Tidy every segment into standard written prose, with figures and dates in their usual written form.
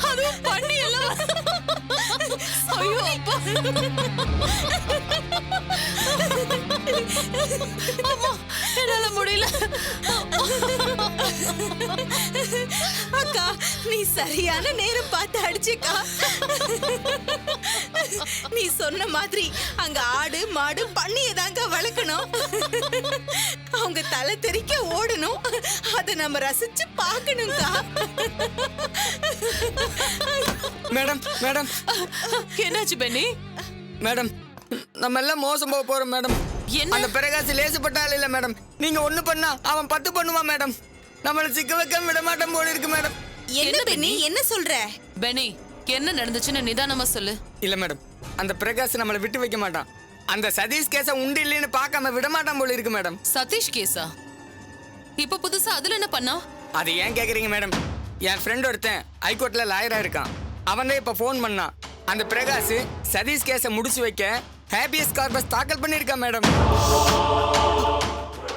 அதுவும் பண்ணி எல்லாம். ஐயோ அப்பா. அம்மா என்னால முடியல. அக்கா நீ சரியான நேரம் பார்த்து அடிச்சுக்கா. நீ சொன்ன மாதிரி அங்க ஆடு மாடு பண்ணியதாங்க வளர்க்கணும். அவங்க தலை தெறிக்க ஓடணும். அதை நம்ம ரசிச்சு பார்க்கணும்க்கா. மேடம் மேடம் என்னாச்சு பென்னி? மேடம் நம்ம எல்லாம் மோசம் போக போறோம் மேடம். என்ன? அந்த பிரகாஷ் லேசுப்பட்டால இல்ல மேடம். நீங்க ஒண்ணு பண்ணா அவன் 10 பண்ணுவான் மேடம். நம்மள சிக்க வைக்க விட மாட்டோம் போல இருக்கு மேடம். என்ன பெண்ணி என்ன சொல்ற? பென்னி என்ன நடந்துச்சுன்னு நிதானமா சொல்லு. இல்ல மேடம், அந்த பிரகாஷ் நம்மள விட்டு வைக்க மாட்டான். அந்த சதீஷ் கேஸ உண்டு இல்லைன்னு பார்க்காம விட மாட்டான் போல இருக்கு மேடம். சதீஷ் கேஸா? இப்ப புதுசா அதுல என்ன பண்ணா? அது ஏன் கேக்குறீங்க மேடம்? என் ஃப்ரெண்ட் ஒருத்தன் ஹைகோர்ட்ல லாயரா இருக்கான். அவன் தான் இப்ப போன் பண்ணான். அந்த பிரகாஷ் சதீஷ் கேஸ முடிச்சு வைக்க ஹேபியஸ் கார்பஸ் தாக்கல் பண்ணிருக்கான் மேடம்.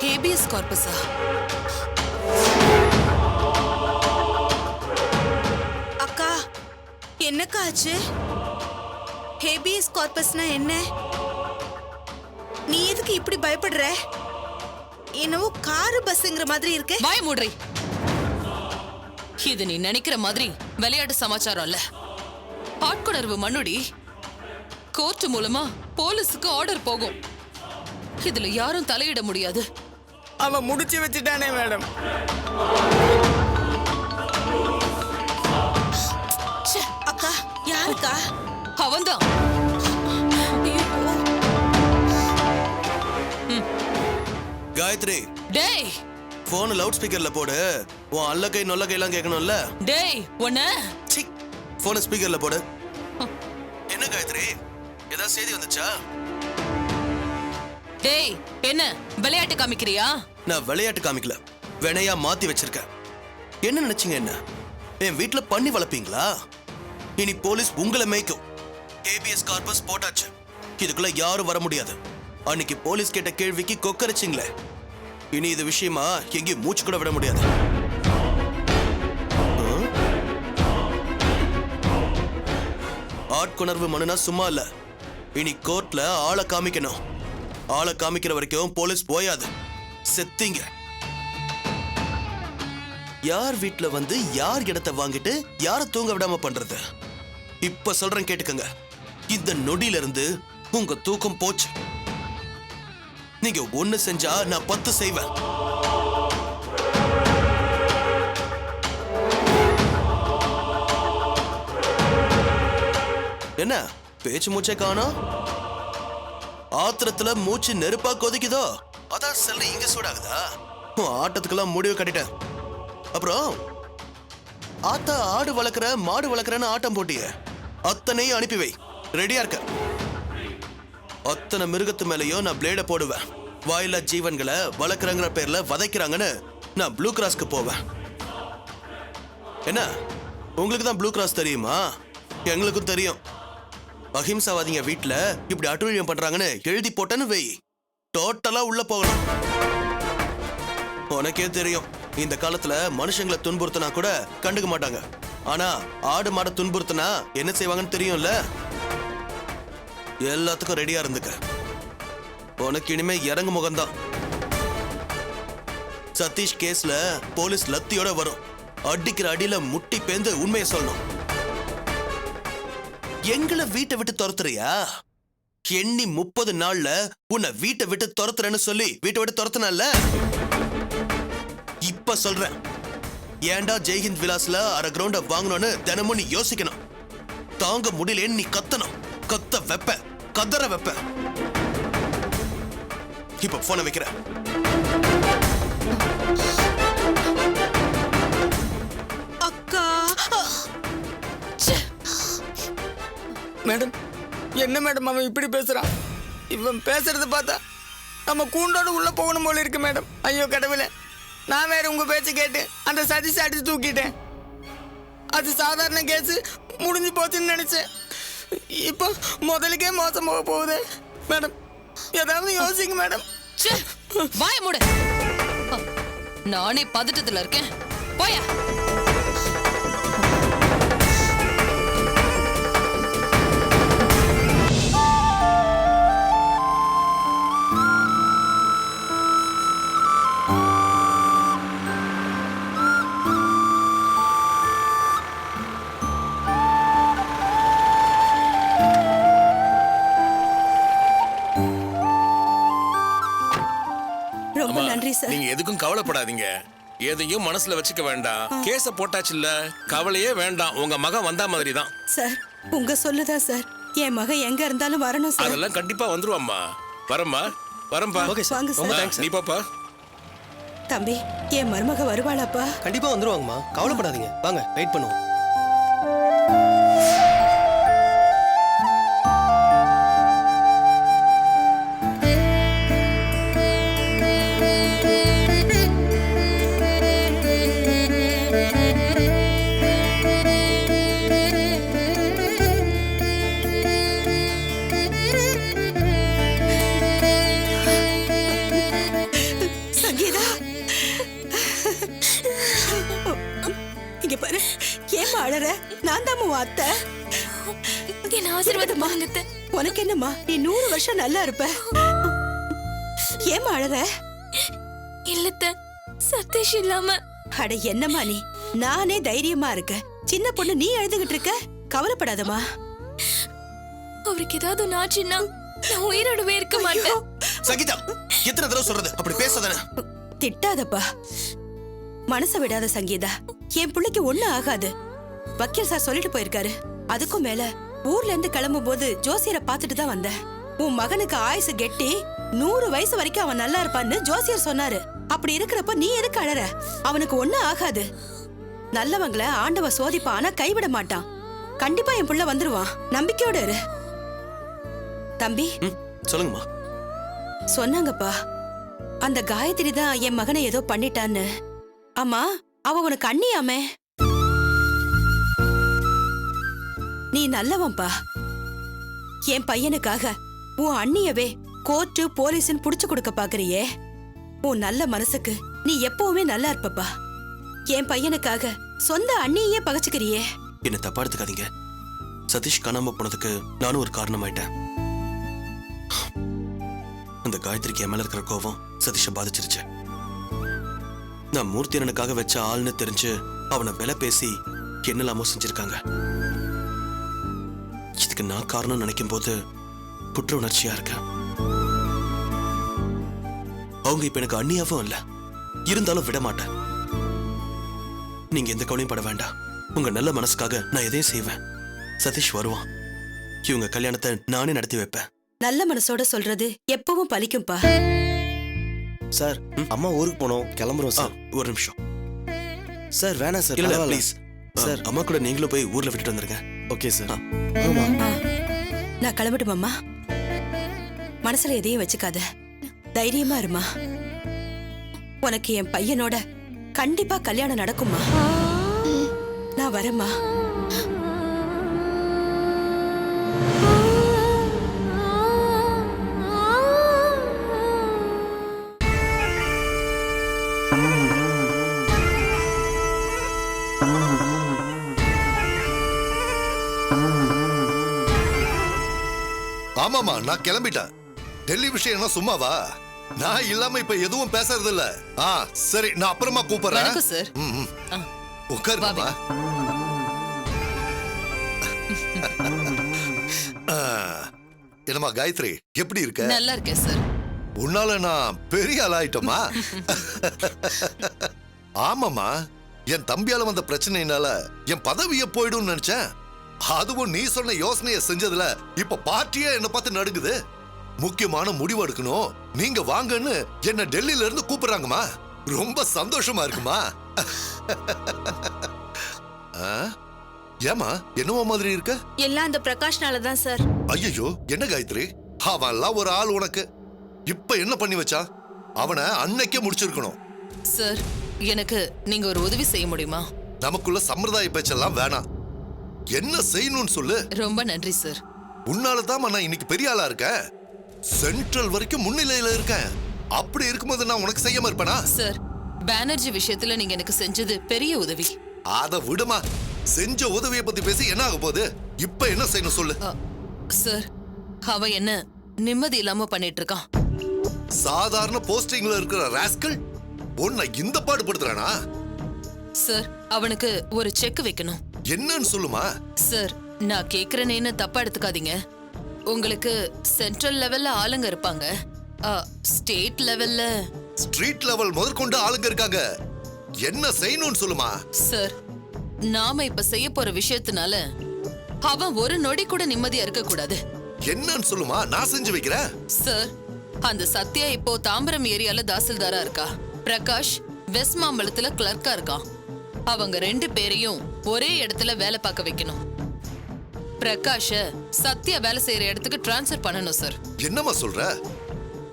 ஹேபியஸ் கார்பஸா? அக்கா என்னக்கா ஆச்சு? ஹேபியஸ் கார்பஸ்னா என்ன? நீ எதுக்கு இப்படி பயப்படுற? என்னவோ காரு பஸ்ங்கிற மாதிரி இருக்கு. வாய் மூடுறி. இது நீ நினைக்கிற மாதிரி விளையாட்டு சமாச்சாரம் இல்ல. ஆட்கொணர்வு மண்ணுடி. கோர்ட் மூலமா போலீஸுக்கு ஆர்டர் போகும். இதுல யாரும் தலையிட முடியாது. அவன் முடிச்சு வச்சுட்டானே மேடம். அக்கா யாருக்கா? அவன்தான். காயத்ரி, டேய் போன் லவுட் ஸ்பீக்கர்ல போடு. உன் அல்ல கை நொல்ல கையெல்லாம் கேட்கணும்ல. டேய் உன்ன போன ஸ்பீக்கர்ல போடு. என்ன காயத்ரி, ஏதாவது செய்தி வந்துச்சா? டேய் என்ன விளையாட்டு காமிக்கிறியா? நான் விளையாட்டு காமிக்கல, வினையா மாத்தி வச்சிருக்கேன். என்ன நினைச்சீங்க? என்ன என் வீட்டுல பண்ணி வளர்ப்பீங்களா? இனி போலீஸ் உங்களை மேய்க்கும். ஏபிஎஸ் கார்பஸ் போட்டாச்சு. இதுக்குள்ள யாரும் வர முடியாது. அன்னைக்கு போலீஸ் கேட்ட கேள்விக்கு கொக்கரிச்சிங்களே, இனி இது விஷயமா எங்கேயும் மூச்சு கூட விட முடியாது. ஆட்கொணர்வு மனுனா சும்மா இல்ல. இனி கோர்ட்ல ஆளை காமிக்கணும். ஆளை காமிக்கிற வரைக்கும் போலீஸ் போயாது. செத்தீங்க. யார் வீட்டுல வந்து யார் இடத்தை வாங்கிட்டு யார தூங்க விடாம பண்றது? இப்ப சொல்றேன் கேட்டுக்கங்க. இந்த நொடியில இருந்து உங்க தூக்கம் போச்சு. நீங்க ஒண்ணு செஞ்சா நான் 10 செய்வேன். என்ன பேச்சு மூச்சை காணோம்? ஆத்திரத்துல மூச்சு நெருப்பா கொதிக்குதோ? அதான் செல்ல இங்க சூடாகுதா? ஆட்டத்துக்கெல்லாம் முடிவு கட்டிட்டேன். அப்புறம் ஆத்தா ஆடு வளர்க்குற மாடு வளர்க்குறன்னு ஆட்டம் போட்டிய அத்தனையும் அனுப்பி வை. ரெடியா இருக்க? அத்தனை மிருகத்து மேலேயும் நான் பிளேட போடுவேன். வாயில்லா ஜீவன்களை வளர்க்குறங்கிற பேர்ல வதைக்கிறாங்கன்னு நான் ப்ளூ கிராஸ்க்கு போவேன். என்ன உங்களுக்கு தான் ப்ளூ கிராஸ் தெரியுமா? எங்களுக்கும் தெரியும். அஹிம்சாவாதிங்க வீட்டுல இப்படி அட்டுழியம் பண்றாங்கன்னு எழுதி போட்டேன்னு வை, டோட்டலா உள்ள போகணும். உனக்கே தெரியும், இந்த காலத்துல மனுஷங்களை துன்புறுத்தினா கூட கண்டுக்க மாட்டாங்க. ஆனா ஆடு மாட துன்புறுத்தினா என்ன செய்வாங்கன்னு தெரியும்ல. எல்லாத்துக்கும் ரெடியா இருந்துக்க. உனக்கு இனிமே இறங்கு முகம்தான். சதீஷ் கேஸ்ல போலீஸ் லத்தியோட வரும். அடிக்கிற அடியில முட்டி பேந்து உண்மையை சொல்லணும். எங்களை வீட்டை விட்டு துரத்துறியா? எண்ணி 30 நாள்ல உன்னை வீட்டை விட்டு துரத்துறேன்னு சொல்லி வீட்டை விட்டு துரத்துனல்ல. இப்ப சொல்றேன், ஏண்டா ஜெய்ஹிந்த் விலாஸ்ல அரை கிரவுண்ட வாங்கணும்னு தினமும் நீ யோசிக்கணும். தாங்க முடியலன்னு நீ கத்தணும். கத்த வெப்ப, கதற வெப்ப. இப்ப போன வைக்கிற. அக்கா மேடம் என்ன மேடம் அவன் இப்படி பேசுறான்? இவன் பேசுறத பார்த்தா நம்ம கூண்டோட உள்ள போகணும் போல இருக்கு மேடம். ஐயோ கடவுளே, நான் வேற உங்க பேச்சு கேட்டு அந்த சதீஷ் அடிச்சு தூக்கிட்டேன். அது சாதாரண கேஸ் முடிஞ்சு போச்சுன்னு நினைச்சேன். இப்போ முதலுக்கே மோசம் போக போகுது மேடம். ஏதாவது யோசிங்க மேடம். வாய மூடு. நானே பதட்டத்துல இருக்கேன். போயா. சார். நீங்க எதுக்கும் கவலைப்படாதீங்க. எதையும் மனசுல வச்சுக்க வேண்டாம். கேஸ போட்டாச்சு இல்ல, கவலையே வேண்டாம். உங்க மகன் வந்தா மாதிரி தான். சார் உங்க சொல்லுதான் சார். என் மகன் எங்க இருந்தாலும் வரணும் சார். அதெல்லாம் கண்டிப்பா வந்துருவாம்மா. வரம்மா, வரம்பா. Okay sir. வாங்க ரொம்ப சார். தேங்க்ஸ் நீ பாப்பா. தம்பி என் மருமக வருவாளாப்பா? கண்டிப்பா வந்துருவாங்கம்மா, கவலைப்படாதீங்க. வாங்க வெயிட் பண்ணுவோம். சங்கீதா இங்க பாரு. ஏம்மா அழற? நான் தான் உன் அத்தை. என்ன ஆசீர்வாதம் பண்ணுங்க. உனக்கு என்னம்மா, நீ 100 வருஷம் நல்லா இருப்ப. ஏம்மா அழற? இல்லத்த, சதீஷ் இல்லாம. அட என்னம்மா நீ, நானே தைரியமா இருக்கேன். சின்ன பொண்ணு நீ எழுதுகிட்டு இருக்க. கவலைப்படாதம்மா. அவருக்கு ஏதாவது ஒண்ணு ஆச்சுன்னா நான் உயிரோடவே இருக்க மாட்டேன். சங்கீதா, எத்தனை தடவை சொல்றது? அப்படி பேசாதானே. திட்டாதப்பா. மனச விடாத சங்கீதா. என் பிள்ளைக்கு ஒண்ணு ஆகாது. வக்கீல் சார் சொல்லிட்டு போயிருக்காரு. அதுக்கும் மேல ஊர்ல இருந்து கிளம்பும் போது ஜோசியரை பார்த்துட்டு தான் வந்தேன். உன் மகனுக்கு ஆயுசு கெட்டி 100 வயசு வரைக்கும் அவன் நல்லா இருப்பான்னு ஜோசியர் சொன்னாரு. அப்படி இருக்கிறப்ப நீ எதுக்கு அழற? அவனுக்கு ஒண்ணு ஆகாது. நல்லவங்கள ஆண்டவ சோதிப்பான், ஆனா கைவிட மாட்டான். கண்டிப்பா என் புள்ள வந்துருவான். நம்பிக்கையோட இரு தம்பி. சொல்லுங்கம்மா. சொன்னாங்கப்பா, அந்த காயத்ரி தான் என் மகனை ஏதோ பண்ணிட்டான்னு. ஆமா, அவ உனக்கு அண்ணியாமே. நீ நல்லவன்பா. என் பையனுக்காக உன் அண்ணியவே கோர்ட்டு போலீஸ்னு புடிச்சு கொடுக்க பாக்குறியே. உன் நல்ல மனசுக்கு நீ எப்பவுமே நல்லா இருப்பப்பா. என் பையனுக்காக சொந்த அண்ணியே பகச்சுக்கிறியே. என்ன தப்பா எடுத்துக்காதீங்க. சதீஷ் காணாம போனதுக்கு நானும் ஒரு காரணம் ஆயிட்டேன். அந்த காயத்ரிக்கு என் மேல இருக்கிற கோவம் சதீஷை பாதிச்சிருச்சு. நான் மூர்த்தி அண்ணனுக்காக வச்ச ஆள்னு தெரிஞ்சு அவனை விலை பேசி என்னெல்லாமோ செஞ்சிருக்காங்க. இதுக்கு நான் காரணம் நினைக்கும் போது குற்ற உணர்ச்சியா இருக்கேன். அவங்க இப்ப எனக்கு அண்ணியாவும் இல்ல, இருந்தாலும் விட மாட்டேன். நீங்க எந்த கவலையும் பட வேண்டாம். உங்க நல்ல மனசுக்காக நான் எதையும் செய்வேன். சதீஷ் வருவான். இவங்க கல்யாணத்தை நானே நடத்தி வைப்பேன். நல்ல மனசோட சொல்றது எப்பவும் பலிக்கும்பா. சார், அம்மா ஊருக்கு போனோம், கிளம்புறோம் சார். ஒரு நிமிஷம். சார் வேணாம் சார், இல்ல பரவாயில்ல. ப்ளீஸ் சார், அம்மா கூட நீங்களும் போய் ஊர்ல விட்டுட்டு வந்துருங்க. Okay sir. ஆமா. நான் கிளம்பட்டுமாம்மா? மனசுல எதையும் வச்சுக்காத, தைரியமா இருமா. உனக்கு என் பையனோட கண்டிப்பா கல்யாணம் நடக்குமா. நான் வரேம்மா. ஆமாமா, நான் கிளம்பிட்டேன். டெல்லி விஷயம் என்ன சும்மாவா? நான் இல்லாம இப்ப எதுவும் பேசுறது இல்ல. சரி, நான் அப்புறமா கூப்பிடுறேன். வணக்கம் சார். உட்காருமா. என்னம்மா காயத்ரி, எப்படி இருக்க? நல்லா இருக்கேன் சார். உன்னால நான் பெரிய ஆள் ஆயிட்டோமா? ஆமாமா, என் தம்பியால வந்த பிரச்சனைனால என் பதவிய போயிடும் நினைச்சேன். அதுவும் நீ சொன்ன யோசனையை செஞ்சதுல இப்ப பார்ட்டியே என்ன பார்த்து நடுங்குது. முக்கியமான முடிவு எடுக்கணும், நீங்க வாங்கன்னு என்ன டெல்லியில இருந்து கூப்பிடுறாங்கம்மா. ரொம்ப சந்தோஷமா இருக்குமா? ஏமா என்னவோ மாதிரி இருக்க? எல்லாம் அந்த பிரகாஷ்னால தான் சார். ஐயோ, என்ன காயத்ரி, அவன் எல்லாம் ஒரு ஆள் உனக்கு. இப்ப என்ன பண்ணி வச்சா? அவனை அன்னைக்கே முடிச்சிருக்கணும். சார், எனக்கு நீங்க ஒரு உதவி செய்ய முடியுமா? நமக்குள்ள சம்பிரதாய பேச்செல்லாம் வேணாம். என்ன செய்யணும்னு சொல்லு. ரொம்ப நன்றி சார். உன்னாலதான் நான் இன்னைக்கு பெரிய ஆளா இருக்கேன். சென்ட்ரல் வரைக்கும் முன்னிலையில இருக்கேன். அப்படி இருக்கும்போது நான் உனக்கு செய்யாம இருப்பேனா? சார், பானர்ஜி விஷயத்துல நீங்க எனக்கு செஞ்சது பெரிய உதவி. அத விடுமா, செஞ்ச உதவியை பத்தி பேசி என்ன ஆக போகுது? இப்ப என்ன செய்யணும் சொல்லு. சார், அவன் என்ன நிம்மதி இல்லாம பண்ணிட்டு இருக்கான். சாதாரண போஸ்டிங்ல இருக்கிற ராஸ்கல் உன்னை இந்த பாடுபடுத்துறானா? சார், அவனுக்கு ஒரு செக் வைக்கணும். என்னன்னு சொல்லுமா. சார், நான் கேக்குறேன்னு தப்பா எடுத்துக்காதீங்க. உங்களுக்கு சென்ட்ரல் லெவல்ல ஆளுங்க இருப்பாங்க, ஸ்டேட் லெவல்ல ஸ்ட்ரீட் லெவல் முதற்கொண்டு ஆளுங்க இருக்காங்க. என்ன செய்யணும்னு சொல்லுமா. சார், நாம இப்ப செய்ய போற விஷயத்தினால அவன் ஒரு நொடி கூட நிம்மதியா இருக்க கூடாது. என்னன்னு சொல்லுமா, நான் செஞ்சு வைக்கிறேன். சார், அந்த சத்யா இப்போ தாம்பரம் ஏரியால தாசில்தாரா இருக்கா. பிரகாஷ் வெஸ்ட் மாம்பலத்துல கிளர்க்கா இருக்கான். அவங்க 2 பேரையும் ஒரே இடத்துல வேலை பார்க்க வைக்கணும். பிரகாஷ சத்யா வேலை செய்யற இடத்துக்கு டிரான்ஸ்ஃபர் பண்ணணும் சார். என்னம்மா சொல்ற?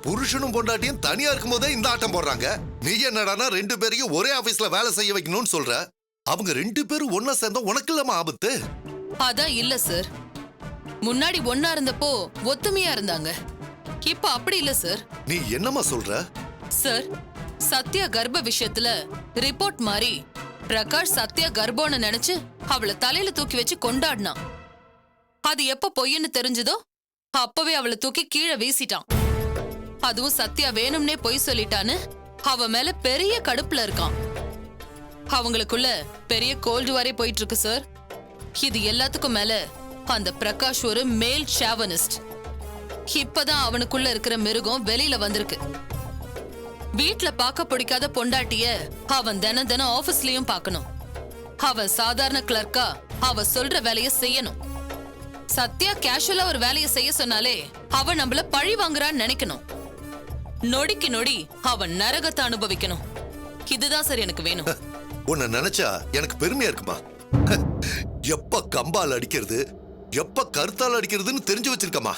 புருஷனும் பொண்டாட்டியும் தனியா இருக்கும் போதே இந்த ஆட்டம் போடுறாங்க. நீ என்னடானா 2 பேரையும் ஒரே ஆபீஸ்ல வேலை செய்ய வைக்கணும்னு சொல்ற. அவங்க 2 பேரும் ஒன்னா சேர்ந்தா உனக்கு இல்லாம ஆபத்து. அதான் இல்ல சார். முன்னாடி ஒன்னா இருந்தப்போ ஒத்துமையா இருந்தாங்க. இப்ப அப்படி இல்ல சார். நீ என்னம்மா சொல்ற? சார், சத்யா கர்ப்ப விஷயத்துல ரிப்போர்ட் மாதிரி பிரகாஷ் சத்யா கர்ப்பம்னு நினைச்சு அவளை தலையில தூக்கி வச்சு கொண்டாடினான். அது எப்ப பொய்ன்னு தெரிஞ்சதோ அப்பவே அவளை தூக்கி கீழே வீசிட்டான். அதுவும் சத்யா வேணும்னே பொய் சொல்லிட்டான்னு அவ மேல பெரிய கடுப்புல இருக்கான். அவங்களுக்குள்ள பெரிய கோல்டு வாரே போயிட்டு இருக்கு சார். இது எல்லாத்துக்கும் மேல அந்த பிரகாஷ் ஒரு மேல் ஷாவனிஸ்ட். இப்பதான் அவனுக்குள்ள இருக்கிற மிருகம் வெளியில வந்திருக்கு. வீட்ல பார்க்க பிடிக்காத பொண்டாட்டிய அவன் தினம் தினம் ஆபீஸ்லயும் பார்க்கணும். அவன் சாதாரண கிளர்க்கா அவ சொல்ற வேலைய செய்யணும். சத்யா கேஷுவலா ஒரு வேலையை செய்ய சொன்னாலே அவன் நம்மள பழி வாங்குறான்னு நினைக்கணும். நொடிக்கு நொடி அவன் நரகத்தை அனுபவிக்கணும். இதுதான் சார் எனக்கு வேணும். உன்னை நினைச்சா எனக்கு பெருமையா இருக்குமா. எப்ப கம்பால் அடிக்கிறது எப்ப கருத்தால் அடிக்கிறதுன்னு தெரிஞ்சு வச்சிருக்கமா.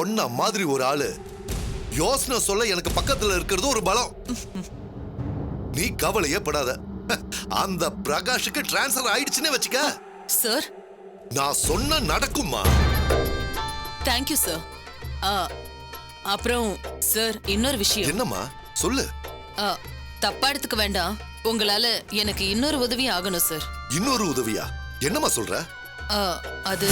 ஒன்ன மாதிரி ஒரு ஆளு யோசனை சொல்ல எனக்கு பக்கத்துல இருக்கிறது ஒரு பலம். நீ கவலையே படாத. அந்த பிரகாஷுக்கு டிரான்ஸ்ஃபர் ஆயிடுச்சுன்னே வச்சுக்க. சார், நான் சொன்ன நடக்குமா. Thank you sir. அப்புறம் சார், இன்னொரு விஷயம். என்னம்மா சொல்லு. தப்பா எடுத்துக்க வேண்டாம். உங்களால எனக்கு இன்னொரு உதவி ஆகணும் சார். இன்னொரு உதவியா? என்னம்மா சொல்ற? அது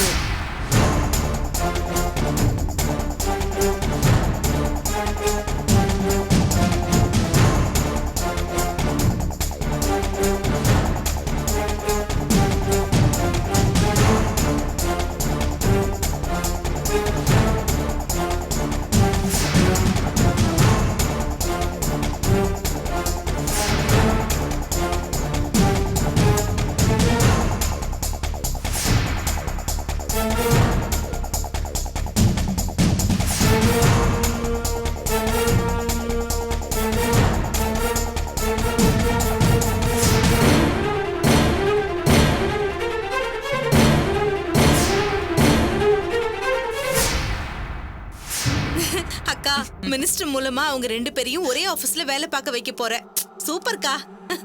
அக்கா, மினிஸ்டர் மூலமா அவங்க 2 பேரையும் ஒரே ஆபீஸ்ல வேலை பார்க்க வைக்க போறேன். சூப்பர்க்கா.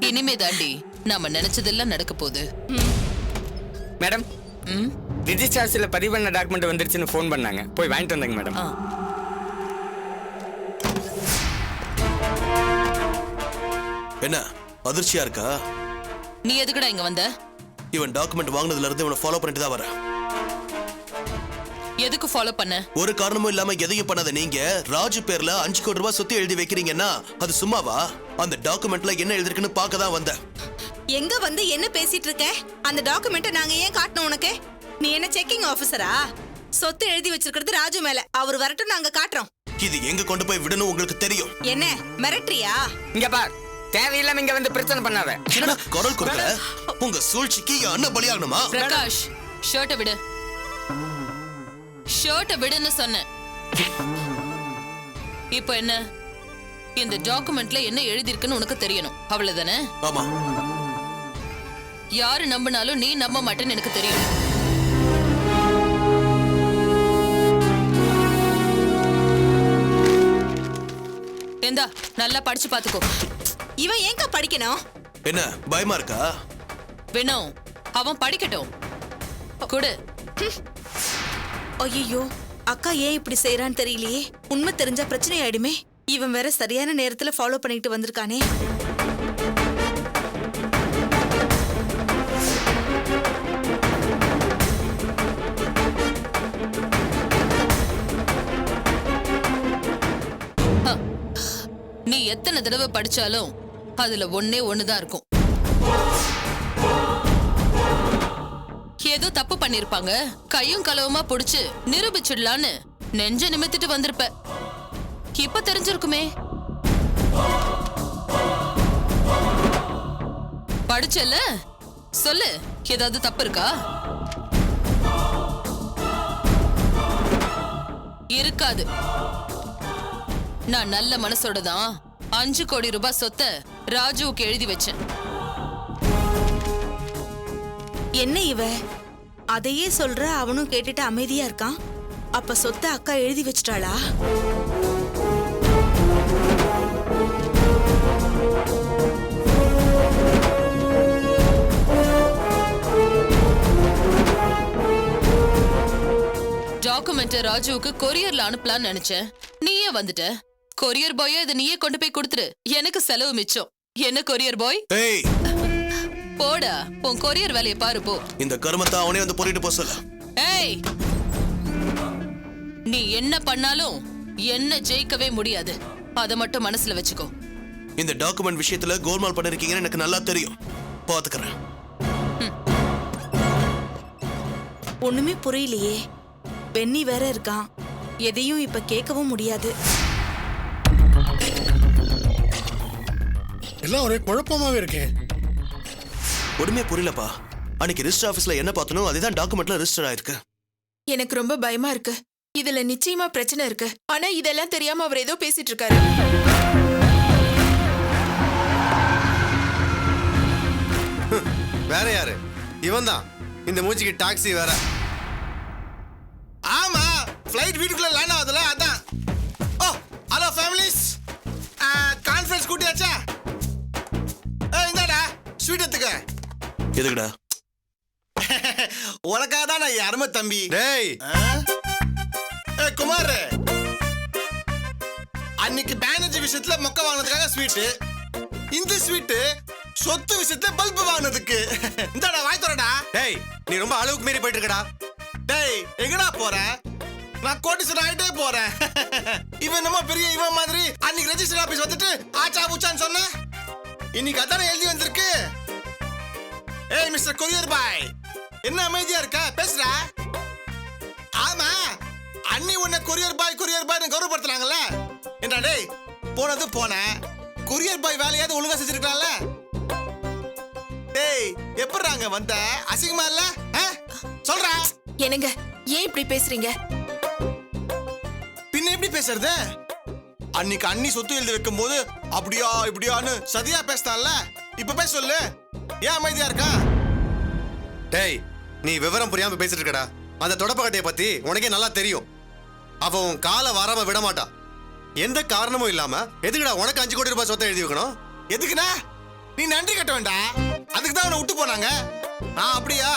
இனிமே தாண்டி நாம நினைச்சதெல்லாம் நடக்க போகுது. மேடம், ரிஜிஸ்டர் ஆஃபீஸ்ல பதிவு பண்ண டாக்குமெண்ட் வந்துருச்சுன்னு ஃபோன் பண்ணாங்க. போய் வாங்கிட்டு வந்தாங்க மேடம். என்ன அதிர்ச்சியா இருக்கா? நீ எதுக்குடா இங்க வந்த? இவன் டாக்குமெண்ட் வாங்குனதுல இருந்து இவனை ஃபாலோ பண்ணிட்டு தான் வரேன். எதுக்கு ஃபாலோ பண்ண? ஒரு காரணமும் இல்லாம எதையும் பண்ணாத நீங்க ராஜு பேர்ல 5 கோடி ரூபாய் சொத்து எழுதி வைக்கிறீங்கன்னா அது சும்மாவா? அந்த டாக்குமெண்ட்ல என்ன எழுதிருக்குன்னு பார்க்க தான் வந்தேன். எங்க வந்து என்ன பேசிட்டு இருக்க? அந்த டாக்குமெண்ட்டை நாங்க ஏன் காட்டணும் உனக்கு? நீ என்ன செக்கிங் ஆபீசரா? சொத்து எழுதி வச்சிருக்கிறது ராஜு மேல. அவர் வரட்டும், நாங்க காட்டுறோம். இது எங்க கொண்டு போய் விடணும் உங்களுக்கு தெரியும். என்ன மிரட்டறியா? இங்க பார், தேவையில்லாம இங்க வந்து பிரச்சனை பண்ணாத. என்னடா குரல் கொடுக்கற? உங்க சூழ்ச்சிக்கு என் அண்ணன் பலியாகணுமா? பிரகாஷ், ஷர்ட்டை விடு. ஷர்ட்டை விடுன்னு சொன்னேன். இப்போ என்ன? இந்த டாக்குமெண்ட்ல என்ன எழுதிருக்குன்னு உனக்கு தெரியணும், அவ்வளவுதானே? ஆமா. யாரு நம்பினாலும் நீ நம்ப மாட்டேன்னு எனக்கு தெரியும். எந்தா, நல்லா படிச்சு பாத்துக்கோ. இவன் ஏங்க படிக்கணும்? என்ன பயமா இருக்கா? வேணும், அவன் படிக்கட்டும். கொடு. ஐயோ, அக்கா ஏன் இப்படி செய்யறான்னு தெரியலையே. உண்மை தெரிஞ்சா பிரச்சனை ஆயிடுமே. இவன் வேற சரியான நேரத்துல ஃபாலோ பண்ணிட்டு வந்திருக்கானே. நீ எத்தனை தடவை படிச்சாலும் அதுல ஒன்னே ஒண்ணுதான் இருக்கும். ஏதோ தப்பு பண்ணிருப்பாங்க, கையும் களவுமா புடிச்சு நிரூபிச்சிடலான்னு நெஞ்ச நிமித்திட்டு வந்திருப்ப. இப்ப தெரிஞ்சிருக்குமே. படிச்சல சொல்லு, ஏதாவது தப்பு இருக்கா? இருக்காது. நான் நல்ல மனசோட தான் 5 கோடி ரூபாய் சொத்தை ராஜுவுக்கு எழுதி வச்சேன். என்ன இவ அதையே சொல்ற, அவனும் கேட்டுட்டு அமைதியா இருக்கான். அப்ப சொத்தை அக்கா எழுதி வச்சிட்டாளா? டாக்குமெண்ட் ராஜுவுக்கு கொரியர்ல அனுப்பலாம்னு நினைச்சேன். நீயே வந்துட்ட. கொரியர் பாயா இதை நீயே கொண்டு போய் கொடுத்துரு, எனக்கு செலவு மிச்சம். என்ன கொரியர் பாய்? ஏய், போடா, உன் கொரியர் வேலையை பாரு போ. இந்த கருமத்தை அவனே வந்து பொறிட்டு போக சொல்ல. ஏய், நீ என்ன பண்ணாலும் என்ன ஜெயிக்கவே முடியாது. அத மட்டும் மனசுல வச்சுக்கோ. இந்த டாக்குமெண்ட் விஷயத்துல கோல்மால் பண்ணிருக்கீங்கன்னு எனக்கு நல்லா தெரியும். பாத்துக்கிறேன். ஒண்ணுமே புரியலையே. பென்னி வேற இருக்கான். எதையும் இப்ப கேட்கவும் முடியாது. எல்லாம் ஒரே குழப்பமாவே இருக்கு. ஒண்ணுமே புரியலப்பா. அன்னைக்கு ரிஜிஸ்டர் ஆபீஸ்ல என்ன பார்த்தனோ அதுதான் டாக்குமெண்ட்ல ரிஜிஸ்டர் ஆயிருக்கு. எனக்கு ரொம்ப பயமா இருக்கு. இதுல நிச்சயமா பிரச்சனை இருக்கு. ஆனா இதெல்லாம் தெரியாம அவர் ஏதோ பேசிட்டு இருக்காரு. வேற யாரு? இவன் தான். இந்த மூஞ்சிக்கு டாக்ஸி வேற. ஆமா, ஃளைட் வீட்டுக்குள்ள லேண்ட் ஆகுதுல, அதான். ஓ, ஹலோ ஃபேமிலிஸ். கான்ஃபரன்ஸ் கூட்டியாச்சா? இந்தாடா ஸ்வீட் எடுத்துக்க. எதுக்குடா? உனக்காக தான் நான் அருமை தம்பி. டேய், குமார், அன்னைக்கு பேனர்ஜி விஷயத்துல மொக்க வாங்கினதுக்காக ஸ்வீட். இந்த ஸ்வீட் சொத்து விஷயத்துல பல்பு வாங்கினதுக்கு. இந்தாடா வாய் தரடா. டேய், நீ ரொம்ப அளவுக்கு மீறி போயிட்டு இருக்கடா. டேய், எங்கடா போற? நான் கோட்டீஸ்வரன் ஆயிட்டே போறேன். இவன் நம்ம பெரிய இவன் மாதிரி அன்னைக்கு ரெஜிஸ்டர் ஆபீஸ் வந்துட்டு ஆச்சா பூச்சான்னு சொன்ன. இன்னைக்கு அதானே எழுதி வந்திருக்கு. ஏய் மிஸ்டர் கொரியர் பாய், என்ன அமைதியா இருக்க? பேசுறா. ஆமா, அண்ணி உன்னை கொரியர் பாய் கௌரவப்படுத்துறாங்கல்ல. என்ன டேய், போனது போன கொரியர் பாய் வேலையாவது ஒழுங்கா செஞ்சிருக்கலாம்ல. டேய், எப்படிறாங்க வந்த? அசிங்கமா இல்ல? சொல்றா. என்னங்க, ஏன் இப்படி பேசுறீங்க? பின்ன எப்படி பேசுறது? அன்னைக்கு அண்ணி சொத்து எழுதி வைக்கும் போது அப்படியா இப்படியான்னு சதியா பேசினால. இப்ப பேச சொல்லு. ஏன் அமைதியா இருக்கா? டேய், நீ விவரம் புரியாம பேசிட்டு இருக்கடா. அந்த தொடப்பக்கட்டையை பத்தி உனக்கே நல்லா தெரியும். அவ உன் காலை வராம விட மாட்டா. எந்த காரணமும் இல்லாம எதுக்குடா உனக்கு 5 கோடி ரூபாய் சொத்தை எழுதி வைக்கணும்? எதுக்குண்ணா? நீ நன்றி கட்ட வேண்டாம். அதுக்கு தான் அவனை விட்டு போனாங்க. அப்படியா?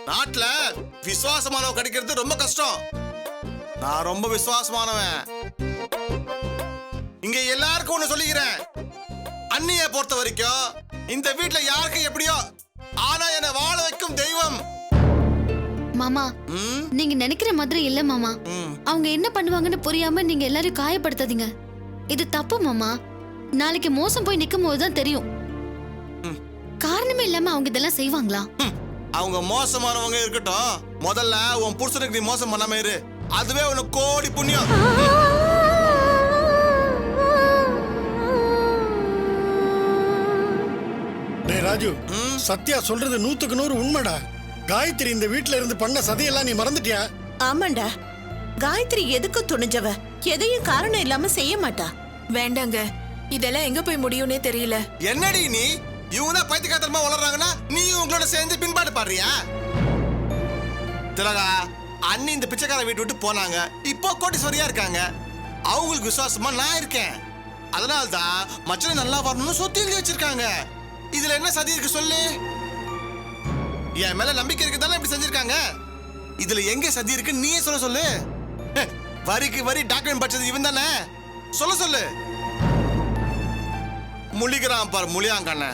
நாட்டுல விசுவாசமானவ கிடைக்கிறது ரொம்ப கஷ்டம். நான் ரொம்ப விசுவாசமானவன். இங்க எல்லாருக்கும் ஒண்ணு சொல்லிக்கிறேன். அண்ணிய பொறுத்த வரைக்கும் இந்த வீட்டுல யாருக்கு எப்படியோ, ஆனா என்ன வாழ வைக்கும் தெய்வம். மாமா, நீங்க நினைக்கிற மாதிரி இல்ல மாமா. அவங்க என்ன பண்ணுவாங்கன்னு புரியாம நீங்க எல்லாரும் காயப்படுத்தாதீங்க. இது தப்பு மாமா. நாளைக்கு மோசம் போய் நிக்கும் போதுதான் தெரியும். காரணமே இல்லாம அவங்க இதெல்லாம் செய்வாங்களா? அவங்க மோசமானவங்க இருக்கட்டும், முதல்ல உன் புருஷனுக்கு நீ மோசம் பண்ணாம இரு. அதுவே உனக்கு கோடி புண்ணியம். டேய் ராஜு, சத்யா சொல்றது 100க்கு 100 உண்மைடா. காயத்ரி இந்த வீட்ல இருந்து பண்ண சதையெல்லாம் நீ மறந்துட்டியா? ஆமாண்டா, காயத்ரி எதுக்கு துணிஞ்சவ? எதையும் காரணம் இல்லாம செய்ய மாட்டா. வேண்டாங்க, இதெல்லாம் எங்க போய் முடியும்னே தெரியல. என்னடி நீ? இவங்க தான் பைத்தியக்காரத்தனமா வளர்றாங்கன்னா நீ உங்களோட சேர்ந்து பின்பாடு பாடுறியா? திலகா, அண்ணி இந்த பிச்சைக்கார வீட்டு விட்டு போனாங்க. இப்போ கோட்டீஸ்வரியா இருக்காங்க. அவங்களுக்கு விசுவாசமா நான் இருக்கேன். அதனால்தான் மச்சனை நல்லா வரணும்னு சொத்து எழுதி வச்சிருக்காங்க. இதுல என்ன சதி இருக்கு சொல்லு? என் மேல நம்பிக்கை இருக்குதானே இப்படி செஞ்சிருக்காங்க. இதுல எங்க சதி இருக்கு நீயே சொல்லு. வரிக்கு வரி டாக்குமெண்ட் படிச்சது இவன் தானே. சொல்லு. முழிக்கிறான் பாரு முழியாங்கண்ண.